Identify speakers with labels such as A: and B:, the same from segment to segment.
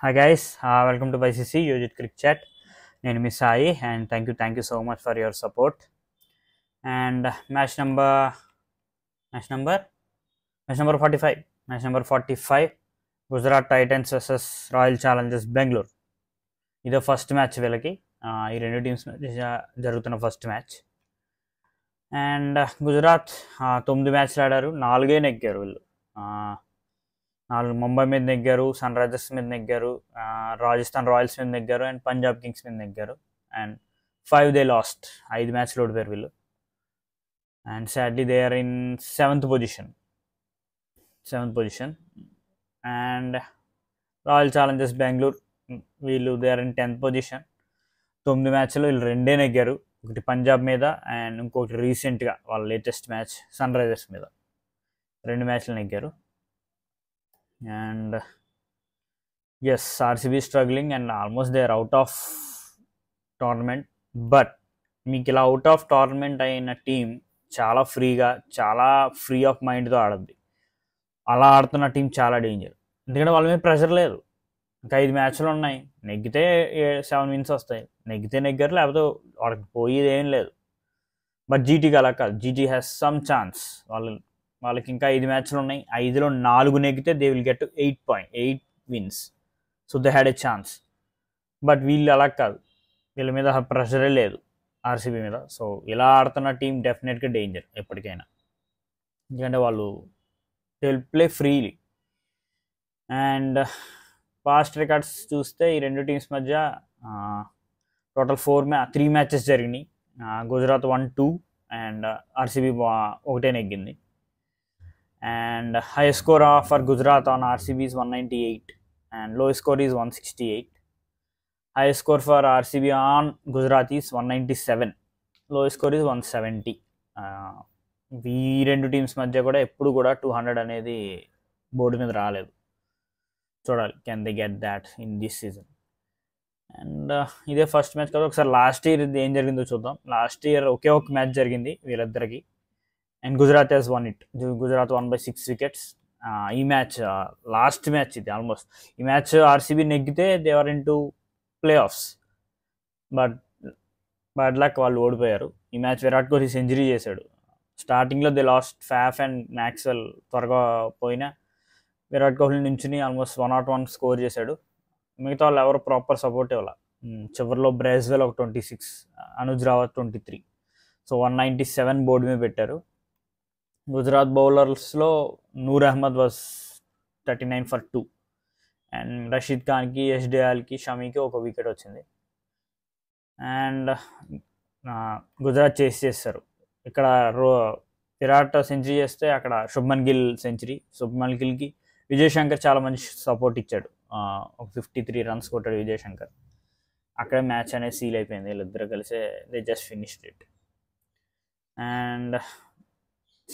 A: Hi guys, welcome to YCC Yojit Cricket Chat. నేను మీ Sai and thank you so much for your support. And match number 45 match number 45 Gujarat Titans versus Royal Challengers Bengaluru. ఇదే first match వీళ్ళకి, ఈ రెండు teams జరుగుతున్న first match. And Gujarat 9 మ్యాచ్లు ఆడారు, 4 నెగ్గారు వీళ్ళు. 4 ముంబై మీద నెగ్గారు, సన్ రైజర్స్ మీద నెగ్గారు, రాజస్థాన్ రాయల్స్ మీద నెగ్గారు అండ్ పంజాబ్ కింగ్స్ మీద నెగ్గారు. అండ్ 5 దే లాస్ట్, 5 మ్యాచ్లు ఓడిపోయారు వీళ్ళు. And sadly they are in seventh position. And royal Challengers Bengaluru, వీళ్ళు they are in 10th position. 9 మ్యాచ్లు వీళ్ళు 2 నెగ్గారు, ఒకటి పంజాబ్ మీద అండ్ ఇంకొకటి రీసెంట్గా వాళ్ళ లేటెస్ట్ మ్యాచ్ సన్ రైజర్స్ మీద. 2 మ్యాచ్లు నెగ్గారు. And yes, RCB is struggling and almost they are out of tournament. But మీకు ఇలా అవుట్ ఆఫ్ టోర్నమెంట్ అయిన టీం చాలా ఫ్రీ ఆఫ్ మైండ్తో ఆడద్ది. అలా ఆడుతున్న టీం చాలా డేంజర్, ఎందుకంటే వాళ్ళ మీద ప్రెషర్ లేదు. ఇంకా 5 మ్యాచ్లు ఉన్నాయి, నెగ్గితే 7 wins వస్తాయి, నెగ్గారు, లేకపోతే వాళ్ళకి పోయేది ఏం లేదు. బట్ జీటీకి అలా కాదు, జీటీ హ్యాస్ సమ్ ఛాన్స్. వాళ్ళకి ఇంకా 5 మ్యాచ్లు ఉన్నాయి, 5లో 4 నెగ్గితే they will get 8 wins. So they had a chance. But వీళ్ళు అలా కాదు, వీళ్ళ మీద ప్రెషరే లేదు ఆర్సీబీ మీద. సో ఇలా ఆడుతున్న టీం డెఫినెట్గా డేంజర్ ఎప్పటికైనా, ఎందుకంటే వాళ్ళు they will play freely. And past records చూస్తే ఈ రెండు టీమ్స్ మధ్య టోటల్ 3 మ్యాచెస్ జరిగినాయి. గుజరాత్ 1-2 అండ్ ఆర్సీబీ 1 నెగ్గింది. And high score for Gujarat on RCB is 198 and low score is 168. High score for RCB on Gujarat is 197, low score is 170. ఈ రెండు teams మధ్య కూడా ఎప్పుడు కూడా 200 అనేది బోర్డు మీద రాలేదు. చూడాలి can they get that in this season. And ఇదే ఫస్ట్ మ్యాచ్ కదా, ఒకసారి లాస్ట్ ఇయర్ ఏం జరిగిందో చూద్దాం. లాస్ట్ ఇయర్ ఒకే ఒక మ్యాచ్ జరిగింది వీళ్ళిద్దరికి, and Gujarat has won it. Gujarat won by 6 wickets. ఈ మ్యాచ్ లాస్ట్ మ్యాచ్ ఇది ఆల్మోస్ట్. ఈ మ్యాచ్ ఆర్సీబీ నెగ్గితే they are into playoffs. But bad luck, వాళ్ళు ఓడిపోయారు. ఈ మ్యాచ్ విరాట్ కోహ్లీ సెంచరీ చేశాడు. స్టార్టింగ్లో they lost Faf and Maxwell త్వరగా పోయినా విరాట్ కోహ్లీ నుంచి ఆల్మోస్ట్ 101 స్కోర్ చేశాడు. మిగతా వాళ్ళు ఎవరు ప్రాపర్ సపోర్ట్ ఇవ్వాలి. చివరిలో బ్రేస్వెల్ ఒక 26, అనుజ్ రావత్ 23. సో 197 బోర్డు మీద పెట్టారు. గుజరాత్ బౌలర్స్లో Noor Ahmad was 39 for 2 and Rashid ఖాన్కి, యష్ దయాల్కి, షమీకి ఒక వికెట్ వచ్చింది. అండ్ గుజరాత్ చేస్తారు. ఇక్కడ విరాట్ సెంచరీ చేస్తే అక్కడ శుభ్మన్ గిల్ సెంచరీ. శుభ్మన్ గిల్కి విజయ్ శంకర్ చాలా మంచి సపోర్ట్ ఇచ్చాడు, ఒక 53 runs కొట్టాడు విజయ్ శంకర్. అక్కడే మ్యాచ్ అనేది సీల్ అయిపోయింది. వీళ్ళిద్దరు కలిసే they just finished it. And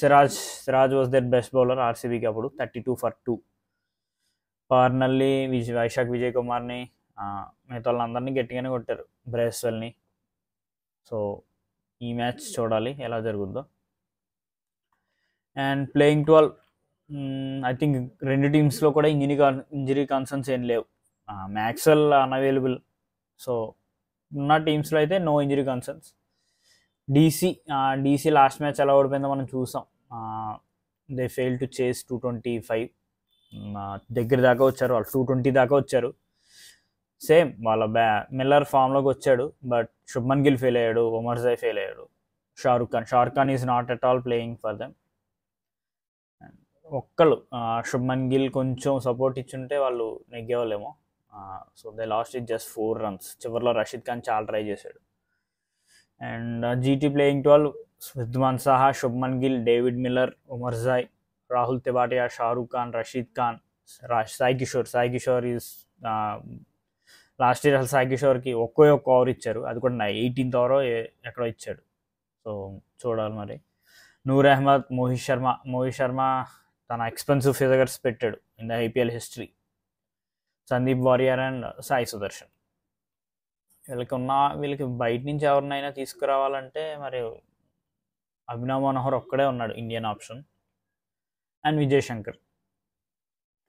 A: Siraj was their best bowler ఆర్సీబీకి అప్పుడు, 32 for 2. పార్నల్ని, వైశాఖ్ విజయ్ కుమార్ని, మిగతా వాళ్ళందరినీ గట్టిగానే కొట్టారు, బ్రేస్వెల్ని. సో ఈ మ్యాచ్ చూడాలి ఎలా జరుగుద్దో. అండ్ ప్లేయింగ్ 12, ఐ థింక్ రెండు టీమ్స్లో కూడా ఇంజరీ కన్సర్న్స్ ఏం లేవు. మ్యాక్స్వెల్ అన్అవైలబుల్, సో ఉన్న టీమ్స్లో అయితే no injury concerns. DC last match ఎలా ఓడిపోయిందో మనం చూసాం. దే ఫెయిల్ టు చేస్ 225. దగ్గర దాకా వచ్చారు వాళ్ళు, 220 దాకా వచ్చారు. సేమ్ వాళ్ళ మిల్లర్ ఫామ్లోకి వచ్చాడు, బట్ శుభ్మన్ గిల్ ఫెయిల్ అయ్యాడు, ఒమర్జై ఫెయిల్ అయ్యాడు, Shahrukh Khan is not at all playing for them. Shubman Gill కొంచెం సపోర్ట్ ఇచ్చుంటే వాళ్ళు నెగ్గేవాళ్ళేమో. So they lost it just 4 runs. చివరిలో రషీద్ ఖాన్ చాలా ట్రై చేశాడు. And GT playing 12, Wriddhiman Saha, Shubman Gill, David Miller, Omarzai, Rahul Tewatia, Shahrukh Khan, Rashid Khan, Sai Kishore is last year అసలు సాయి కిషోర్కి ఒక్క ఓవర్ ఇచ్చారు, అది కూడా 18th ఓవర్ ఎక్కడో ఇచ్చాడు. సో చూడాలి మరి. నూర్ అహ్మద్, మోహిత్ శర్మ తన ఎక్స్పెన్సివ్ ఫిగర్స్ పెట్టాడు in the IPL history. Sandeep Warrier and Sai Sudharsan. వీళ్ళకి బయట నుంచి ఎవరినైనా తీసుకురావాలంటే మరి అభినవ్ మనోహర్ ఒక్కడే ఉన్నాడు Indian option, and Vijay Shankar.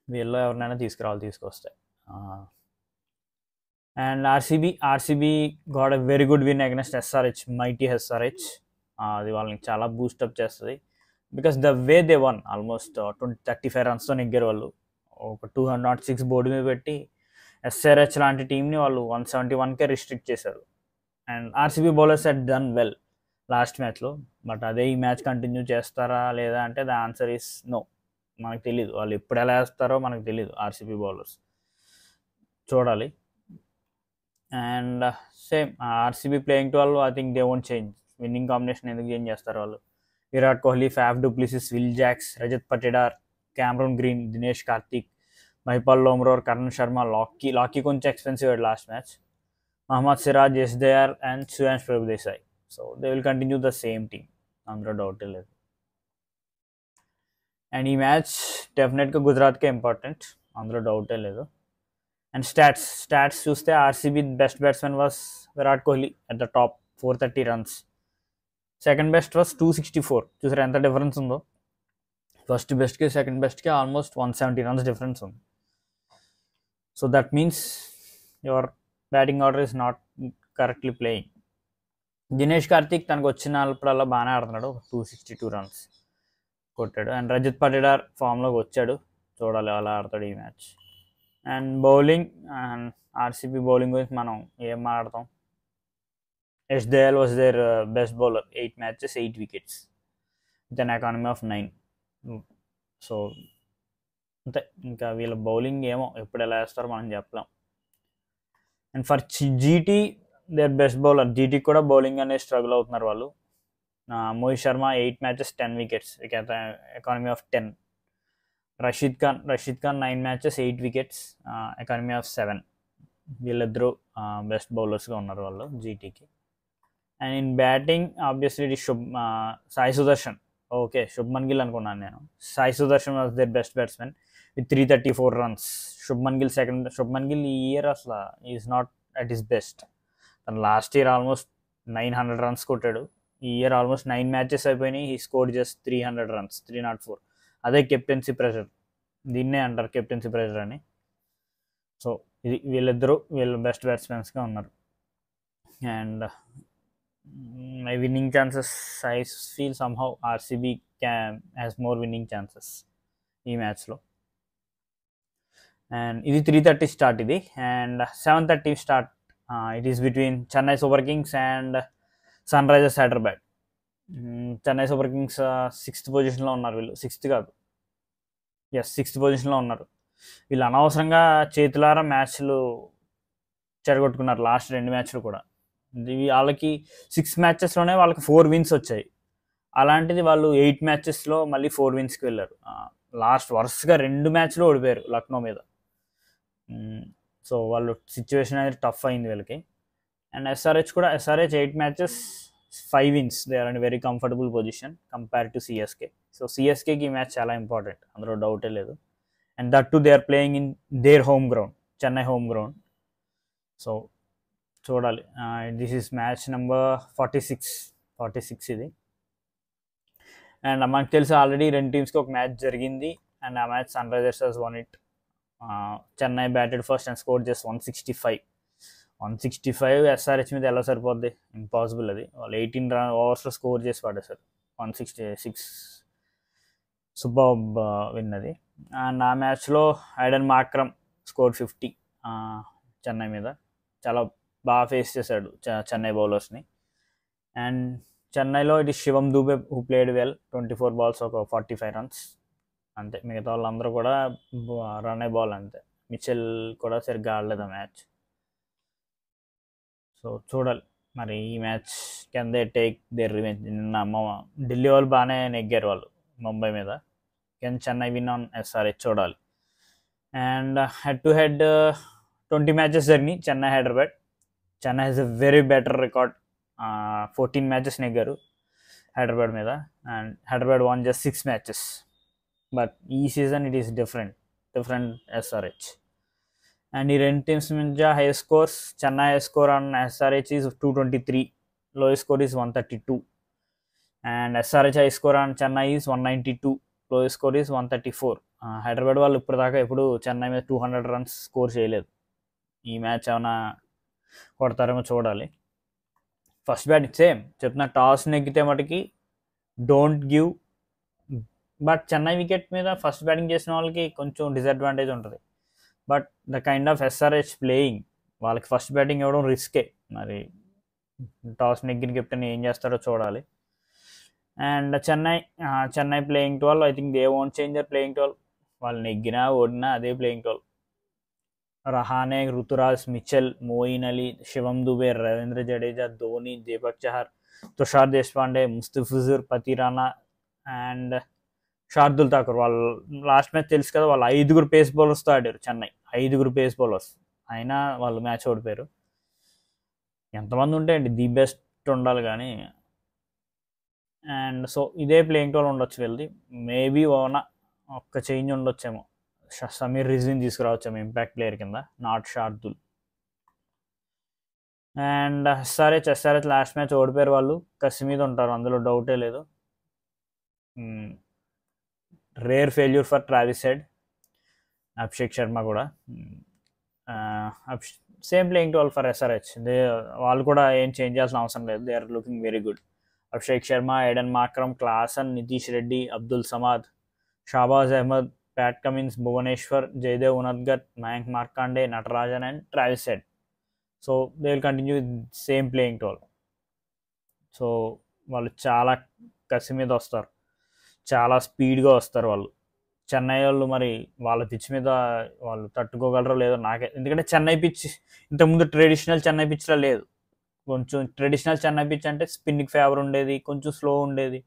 A: వీళ్ళు ఎవరినైనా తీసుకొస్తే and RCB got a very good win against SRH, mighty SRH. అది వాళ్ళని చాలా బూస్టప్ చేస్తుంది. Because the way they one almost 35 రన్స్తో నెగ్గారు వాళ్ళు. ఒక 206 బోర్డు మీద పెట్టి ఎస్ఆర్హెచ్ లాంటి టీంని వాళ్ళు 171కే రిస్ట్రిక్ట్ చేశారు. And RCB bowlers head done well last మ్యాచ్లో. బట్ అదే ఈ మ్యాచ్ కంటిన్యూ చేస్తారా లేదా అంటే ద ఆన్సర్ ఈస్ నో. మనకు తెలియదు వాళ్ళు ఎప్పుడు ఎలా వేస్తారో మనకు తెలియదు ఆర్సీబీ బౌలర్స్, చూడాలి. And same RCB playing 12 I think they won't change. Winnowing combination ఎందుకు చేంజ్ చేస్తారు వాళ్ళు? Virat Kohli, ఫ్యాఫ్ du Plessis, will jacks, Rajat Patidar, Cameron green, Dinesh Karthik, Mahipal Lomror, Karan Sharma, Lockie కొంచెం expensive last match, Mohammed Siraj, యశ్దయార్ and సుయాన్స్ Prabhudessai. So they will continue the same team, అందులో doubt లేదు. And ఈ match డెఫినెట్గా గుజరాత్కే important, అందులో డౌటే లేదు. అండ్ స్టాట్స్ చూస్తే RCB best batsmen was Virat Kohli at the top, 430 runs. Second best was 264. చూసారు ఎంత డిఫరెన్స్ ఉందో? ఫస్ట్ బెస్ట్కి సెకండ్ బెస్ట్కి ఆల్మోస్ట్ 170 runs డిఫరెన్స్ ఉంది. So that means your batting order is not correctly playing. Dinesh Karthik తనకు వచ్చినప్పుడల్లా బాగానే ఆడుతున్నాడు, 262 runs కొట్టాడు. అండ్ రజత్ పటిడార్ ఫామ్లోకి వచ్చాడు, చూడాలి అలా ఆడతాడు ఈ match. And bowling, and RCB bowling గురించి మనం ఏం మాట్లాడతాం? యశ్దయాల్ was their best bowler, 8 matches 8 wickets with an economy of 9. So అంతే, ఇంకా వీళ్ళ బౌలింగ్ ఏమో ఎప్పుడు ఎలా వేస్తారో మనం చెప్పలేం. And for GT their best bowler, జీటీకి కూడా బౌలింగ్ అనేది స్ట్రగుల్ అవుతున్నారు వాళ్ళు. Mohit Sharma 8 matches 10 wickets with economy of 10. Rashid Khan 9 matches 8 wickets economy of 7. వీళ్ళిద్దరూ బెస్ట్ బౌలర్స్గా ఉన్నారు వాళ్ళు జీటీకి. And in batting obviously it Sai Sudharsan, okay Shubman Gill అనుకున్నాను నేను. Sai Sudharsan was their best batsmen with 334 runs. Shubman Gill ఈ ఇయర్ అసలు is not at his best. తను లాస్ట్ ఇయర్ ఆల్మోస్ట్ 900 runs కొట్టాడు, ఈ ఇయర్ ఆల్మోస్ట్ 9 matches అయిపోయినాయి, హీ స్కోర్డ్ జస్ట్ 300 runs, 304. అదే కెప్టెన్సీ ప్రెషర్, దీన్నే అంటారు కెప్టెన్సీ ప్రెషర్ అని. సో ఇది వీళ్ళు బెస్ట్ బ్యాట్స్మెన్స్గా ఉన్నారు. And my winning chances, I feel somehow RCB has more winning chances ఈ మ్యాచ్లో. అండ్ ఇది 3:30 స్టార్ట్ ఇది. And 7:30 start it is between Chennai super kings and sunrisers Hyderabad. Chennai super kings 6th పొజిషన్లో ఉన్నారు, వీళ్ళు 6th కాదు, 6th పొజిషన్లో ఉన్నారు. వీళ్ళు అనవసరంగా చేతులారా మ్యాచ్లు చెడగొట్టుకున్నారు లాస్ట్ 2 మ్యాచ్లు కూడా. వాళ్ళకి 6 matchesలోనే వాళ్ళకి 4 wins వచ్చాయి, అలాంటిది వాళ్ళు 8 matchesలో మళ్ళీ 4 winsకి వెళ్ళారు. లాస్ట్ వరుసగా 2 matchలు ఓడిపోయారు లక్నో మీద. సో వాళ్ళు సిచ్యువేషన్ అనేది టఫ్ అయింది వీళ్ళకి. And SRH 8 matches 5 wins, they are in very comfortable position compare to CSK. So సిఎస్కేకి ఈ మ్యాచ్ చాలా ఇంపార్టెంట్, అందులో డౌటే లేదు. And that too they are playing in their home ground, Chennai home ground. So చూడాలి. దిస్ ఈస్ మ్యాచ్ నెంబర్ 46 ఇది. And మనకు తెలిసి ఆల్రెడీ 2 టీమ్స్కి ఒక మ్యాచ్ జరిగింది, అండ్ ఆ match sunrisers has won it. Chennai batted first and score just 165. SRH మీద ఎలా సరిపోద్ది? ఇంపాసిబుల్ అది. వాళ్ళు 18 ఓవర్స్లో స్కోర్ చేసి పడేశారు, 166. సూపర్ విన్ అది. అండ్ ఆ మ్యాచ్లో ఐడెన్ మార్క్రమ్ స్కోర్ 50 చెన్నై మీద. చాలా బాగా ఫేస్ చేశాడు చెన్నై బౌలర్స్ని. అండ్ చెన్నైలో it is Shivam Dube who played well, 24 balls ఒక 45 runs అంతే. మిగతా వాళ్ళందరూ కూడా రన్ ఏ బాల్ అంతే. మిచెల్ కూడా సరిగ్గా ఆడలేదు ఆ మ్యాచ్. సో చూడాలి మరి ఈ match can they take their revenge. నిన్న ఢిల్లీ వాళ్ళు బాగానే నెగ్గారు వాళ్ళు ముంబై మీద. Can Chennai win on SRH, చూడాలి. And head to head 20 matches జరిగినాయి Chennai Hyderabad. Chennai has a very better record, 14 matches నెగ్గారు హైదరాబాద్ మీద. And Hyderabad won just 6 matches. But ఈ season it is different SRH. And ఈ 2 teams మధ్య high scores, Chennai high score on SRH is 223, lowest score is 132. And SRH high score on Chennai is 192, lowest score is 134. Hyderabad వాళ్ళు ఇప్పుడు దాకా ఎప్పుడు చెన్నై మీద 200 runs score చేయలేదు. ఈ మ్యాచ్ ఏమైనా కొడతారేమో చూడాలి. ఫస్ట్ బ్యాటింగ్ సేమ్ చెప్తున్నా, టాస్ నెగ్గితే మటుకి don't give. But Chennai wicket మీద ఫస్ట్ బ్యాటింగ్ చేసిన వాళ్ళకి కొంచెం డిసడ్వాంటేజ్ ఉంటుంది. But the kind of SRH playing, వాళ్ళకి ఫస్ట్ బ్యాటింగ్ ఇవ్వడం రిస్కే. మరి టాస్ నెగ్గిన కెప్టెన్ ఏం చేస్తారో చూడాలి. And Chennai playing 12, I think they won't change their playing 12. వాళ్ళు నెగ్గినా ఓడినా అదే playing 12. Rahane, Ruturaj, Mitchell, Moeen Ali, Shivam Dube, Ravindra Jadeja, Dhoni, Deepak Chahar, Tushar Deshpande, Mustafizur, Pathirana and Shardul Thakur. వాళ్ళు లాస్ట్ మ్యాచ్ తెలుసు కదా, వాళ్ళు 5 పేస్ బౌలర్స్తో ఆడారు చెన్నై, 5 పేస్ బౌలర్స్, అయినా వాళ్ళు మ్యాచ్ ఓడిపోయారు. ఎంతమంది ఉంటాయండి, ది బెస్ట్ ఉండాలి కానీ. అండ్ సో ఇదే ప్లేయింగ్ 12 ఉండొచ్చు వీళ్ళది. మేబీ ఒక్క చేంజ్ ఉండొచ్చేమో, సమీర్ రిజ్వీని తీసుకురావచ్చేమో ఇంపాక్ట్ ప్లేయర్ కింద, not Shardul. And SRH last match ఓడిపోయారు. వాళ్ళు కసి మీద ఉంటారు, అందులో డౌటే లేదు. Rare failure for Travis Head, Abhishek Sharma కూడా. Same playing 12 for SRH. వాళ్ళు కూడా ఏం చేంజ్ చేయాల్సిన అవసరం లేదు, they are looking very good. Abhishek Sharma, Aiden Markram, Klaasen, Nitish Reddy, Abdul Samad, Shahbaz Ahmed, Pat Cummins, Bhuvneshwar, Jaydev Unadkat, Mayank Markande, Natarajan and Travis head. So they will continue with same playing 12. So వాళ్ళు చాలా కసి మీద వస్తారు, చాలా స్పీడ్గా వస్తారు వాళ్ళు. చెన్నై వాళ్ళు మరి వాళ్ళ పిచ్ మీద వాళ్ళు తట్టుకోగలరో లేదో నాకే, ఎందుకంటే చెన్నై పిచ్ ఇంతకుముందు ట్రెడిషనల్ చెన్నై పిచ్లో లేదు. కొంచెం ట్రెడిషనల్ చెన్నై పిచ్ అంటే స్పిన్కి ఫేవర్ ఉండేది, కొంచెం స్లో ఉండేది.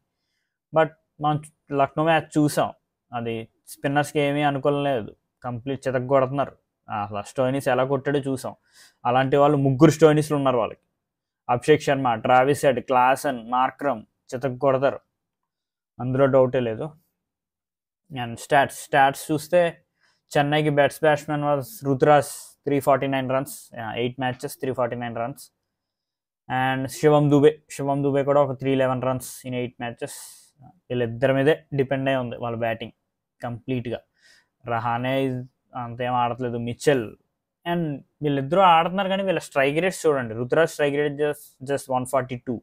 A: బట్ మనం లక్నో మ్యాచ్ చూసాం, అది స్పిన్నర్స్కి ఏమీ అనుకోలేదు, కంప్లీట్ చితగ్గొడుతున్నారు. అసలు స్టోయినిస్ ఎలా కొట్టాడో చూసాం. అలాంటి వాళ్ళు 3 స్టోయినిస్లు ఉన్నారు వాళ్ళకి. Abhishek Sharma, Travis Head, Klaasen, Markram చితగ్గొడతారు, అందులో డౌటే లేదు. అండ్ స్టాట్స్ చూస్తే చెన్నైకి best batsmen was Ruturaj, 349 runs, 8 matches, 349 runs. And Shivam Dube కూడా ఒక 311 runs ఇన్ 8 matches. వీళ్ళిద్దరి మీదే డిపెండ్ అయి ఉంది వాళ్ళ బ్యాటింగ్ కంప్లీట్గా. రహానే అంతేం ఆడట్లేదు, మిచెల్. అండ్ వీళ్ళిద్దరూ ఆడుతున్నారు కానీ వీళ్ళ స్ట్రైక్ రేట్స్ చూడండి. రుతురాజ్ స్ట్రైక్ రేట్ జస్ట్ 142,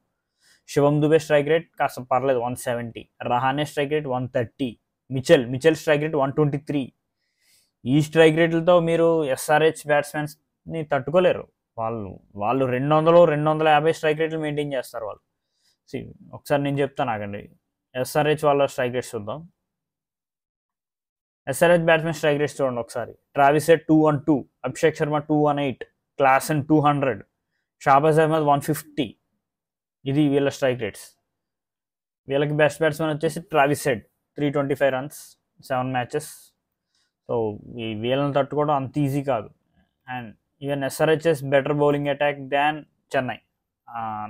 A: శివం దుబే స్ట్రైక్ రేట్ కాస్త పర్లేదు 170, Rahane strike rate 130, Mitchell strike rate 123. ఈ స్ట్రైక్ రేట్లతో మీరు ఎస్ఆర్హెచ్ బ్యాట్స్మెన్స్ని తట్టుకోలేరు. వాళ్ళు 200-250 స్ట్రైక్ రేట్లు మెయింటైన్ చేస్తారు వాళ్ళు. ఒకసారి నేను చెప్తాను ఆగండి, ఎస్ఆర్హెచ్ వాళ్ళ స్ట్రైక్ రేట్స్ చూద్దాం. ఎస్ఆర్హెచ్ బ్యాట్స్మెన్ స్ట్రైక్ రేట్స్ చూడండి ఒకసారి. Travis Head 212, Abhishek Sharma 218, Klaasen 200, Shahbaz Ahmed 150. ఇది వీళ్ళ స్ట్రైక్ రేట్స్. వీళ్ళకి బెస్ట్ బ్యాట్స్మెన్ వచ్చేసి Travis Head, 325 runs, 7 matches. So వీళ్ళని తట్టుకోవడం అంత ఈజీ కాదు. And even SRH's better bowling attack than Chennai.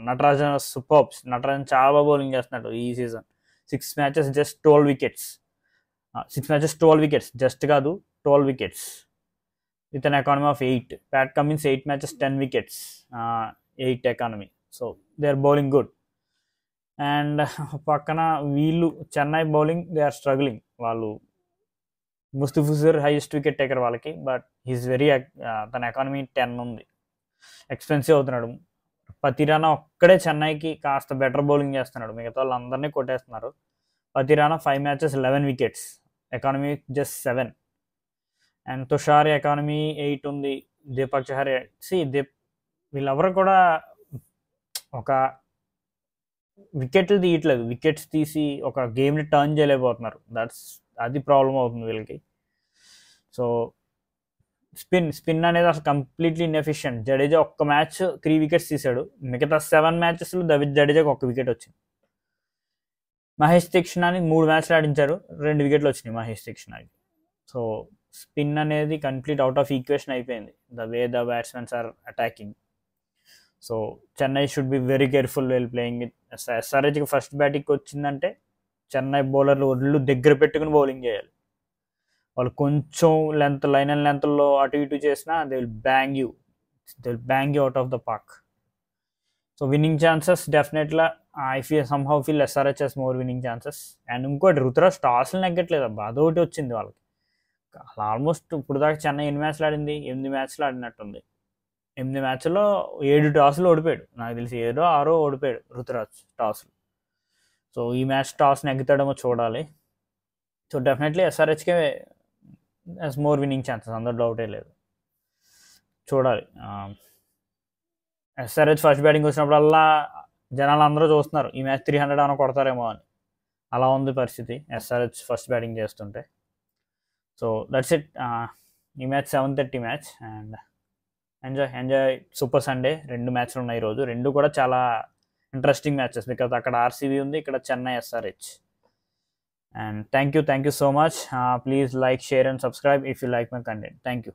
A: Natarajan superb, Natarajan చాలా బౌలింగ్ చేస్తున్నాడు ఈ season. 6 matches just 12 wickets. 6 matches 12 wickets, just కాదు 12 wickets with an economy of 8. Pat Cummins 8 matches 10 wickets, 8 economy. So they are bowling good. And పక్కన వీళ్ళు Chennai bowling they are struggling. వాళ్ళు Mustafizur highest wicket taker వాళ్ళకి, but he's very తన ఎకానమీ 10 ఉంది, expensive అవుతున్నాడు. పతిరానా ఒక్కడే చెన్నైకి కాస్త బెటర్ బౌలింగ్ చేస్తున్నాడు, మిగతా వాళ్ళందరినీ కొట్టేస్తున్నారు. Pathirana 5 matches 11 wickets, economy just 7. And Tushar economy 8 ఉంది. దీపక్ చహర్ వీళ్ళెవరు కూడా ఒక వికెట్లు తీయట్లేదు, వికెట్స్ తీసి ఒక గేమ్ని టర్న్ చేయలేకపోతున్నారు. అది ప్రాబ్లం అవుతుంది వీళ్ళకి. సో స్పిన్ అనేది అసలు కంప్లీట్లీ ఇన్ఎఫిషియంట్. జడేజా ఒక్క మ్యాచ్ 3 wickets తీశాడు, మిగతా 7 matchesలో జడేజాకి 1 wicket వచ్చింది. మహేష్ తీక్షణానికి 3 matches ఆడించారు, 2 wickets వచ్చినాయి మహేష్ తీక్షణానికి. సో స్పిన్ అనేది కంప్లీట్ అవుట్ ఆఫ్ ఈక్వేషన్ అయిపోయింది, the way the batsmens are attacking. So Chennai should be very careful well playing with ఎస్ఆర్హెచ్కి. ఫస్ట్ బ్యాటింగ్కి వచ్చిందంటే చెన్నై బౌలర్లు ఒళ్ళు దగ్గర పెట్టుకుని బౌలింగ్ చేయాలి. వాళ్ళు కొంచెం లైన్ అండ్ లెంత్లో అటు ఇటు చేసినా they will bang you out of the park. So winning chances డెఫినెట్గా I feel SRH's more winning chances. And ఇంకోటి రుతురాజ్ టాస్లు నెగ్గట్లేదు అబ్బా, అదొకటి వచ్చింది వాళ్ళకి. ఆల్మోస్ట్ ఇప్పుడు దాకా చెన్నై 8 matches ఆడింది, 8 matches ఆడినట్టుంది. 8 మ్యాచ్లో 7 టాస్లు ఓడిపోయాడు, నాకు తెలిసి 7 6 ఓడిపోయాడు రుతురాజ్ టాస్లు. సో ఈ మ్యాచ్ టాస్ నెగ్గుతాడేమో చూడాలి. సో డెఫినెట్లీ ఎస్ఆర్హెచ్కే హ్యాస్ మోర్ విన్నింగ్ ఛాన్సెస్, అందరూ డౌటే లేదు. చూడాలి. ఎస్ఆర్హెచ్ ఫస్ట్ బ్యాటింగ్ వచ్చినప్పుడల్లా జనాలు అందరూ చూస్తున్నారు ఈ మ్యాచ్ 300 అని కొడతారేమో అని. అలా ఉంది పరిస్థితి ఎస్ఆర్హెచ్ ఫస్ట్ బ్యాటింగ్ చేస్తుంటే. So that's it. ఈ match 7:30 match. And enjoy super Sunday. 2 మ్యాచ్లు ఉన్నాయి ఈరోజు, 2 కూడా చాలా ఇంట్రెస్టింగ్ మ్యాచెస్, బికాజ్ అక్కడ ఆర్సీబీ ఉంది, ఇక్కడ Chennai SRH. And thank you so much. Please like, share and subscribe if you like my content. Thank you.